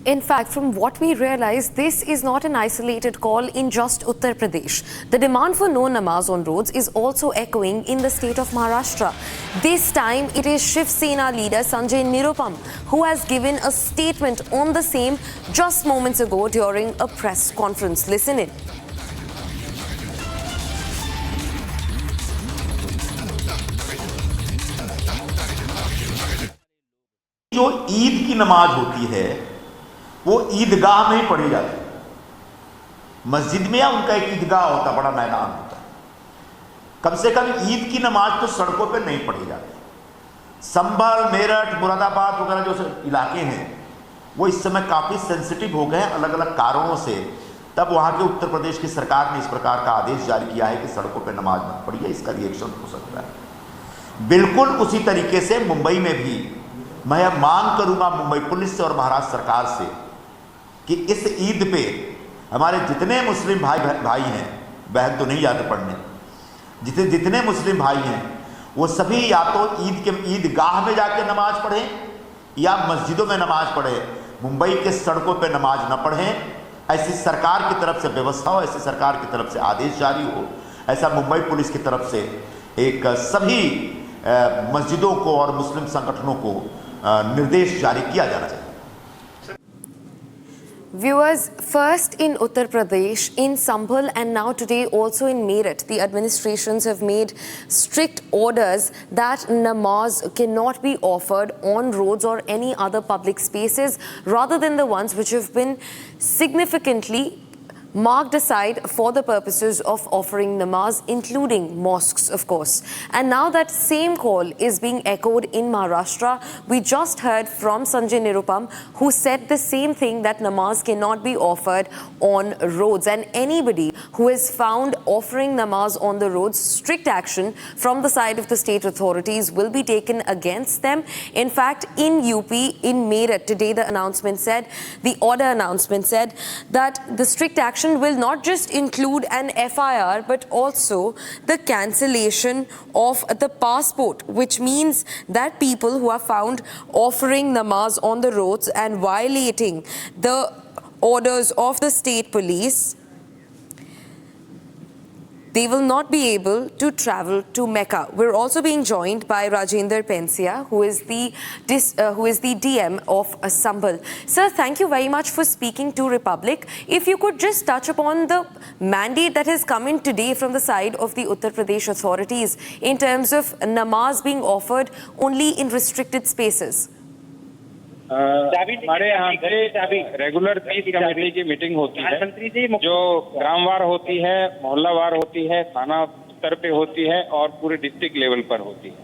In fact, from what we realize, this is not an isolated call in just Uttar Pradesh. The demand for no namaz on roads is also echoing in the state of Maharashtra. This time, it is Shiv Sena leader Sanjay Nirupam who has given a statement on the same just moments ago during a press conference. Listen in. जो ईद की नमाज होती है वो ईदगाह में पढ़ी जाती है, मस्जिद में या उनका एक ईदगाह होता, बड़ा मैदान होता है। कम से कम ईद की नमाज तो सड़कों पे नहीं पढ़ी जाती। संभल, मेरठ, मुरादाबाद वगैरह जो इलाके हैं वो इस समय काफ़ी सेंसिटिव हो गए हैं अलग अलग कारणों से। तब वहाँ के उत्तर प्रदेश की सरकार ने इस प्रकार का आदेश जारी किया है कि सड़कों पे नमाज मत पढ़िए, इसका रिएक्शन हो सकता है। बिल्कुल उसी तरीके से मुंबई में भी मैं मांग करूँगा मुंबई पुलिस से और महाराष्ट्र सरकार से कि इस ईद पे हमारे जितने मुस्लिम भाई हैं, बहन तो नहीं जाते पढ़ने, जितने मुस्लिम भाई हैं वो सभी या तो ईदगाह में जाके नमाज पढ़ें या मस्जिदों में नमाज पढ़ें। मुंबई के सड़कों पे नमाज न पढ़ें। ऐसी सरकार की तरफ से व्यवस्था हो, ऐसी सरकार की तरफ से आदेश जारी हो, ऐसा मुंबई पुलिस की तरफ से एक सभी मस्जिदों को और मुस्लिम संगठनों को निर्देश जारी किया जाना चाहिए। Viewers, first in Uttar Pradesh, in Sambhal and now today also in Meerut, the administrations have made strict orders that namaz cannot be offered on roads or any other public spaces rather than the ones which have been significantly marked aside for the purposes of offering namaz, including mosques, of course. And now that same call is being echoed in Maharashtra. We just heard from Sanjay Nirupam, who said the same thing, that namaz cannot be offered on roads. And anybody who is found offering namaz on the roads, strict action from the side of the state authorities will be taken against them. In fact, in UP, in Meerut, today the announcement said, the order announcement said that the strict action will not just include an FIR but also the cancellation of the passport, which means that people who are found offering namaz on the roads and violating the orders of the state police, they will not be able to travel to Mecca. We're also being joined by Rajendra Pensia, who is the DM of Sambhal. Sir, thank you very much for speaking to Republic. If you could just touch upon the mandate that has come in today from the side of the Uttar Pradesh authorities in terms of namaz being offered only in restricted spaces. हमारे यहाँ से regular peace committee की meeting होती है, जो ग्रामवार होती है, मोहल्लावार होती है, थाना स्तर पे होती है और पूरे डिस्ट्रिक्ट लेवल पर होती है।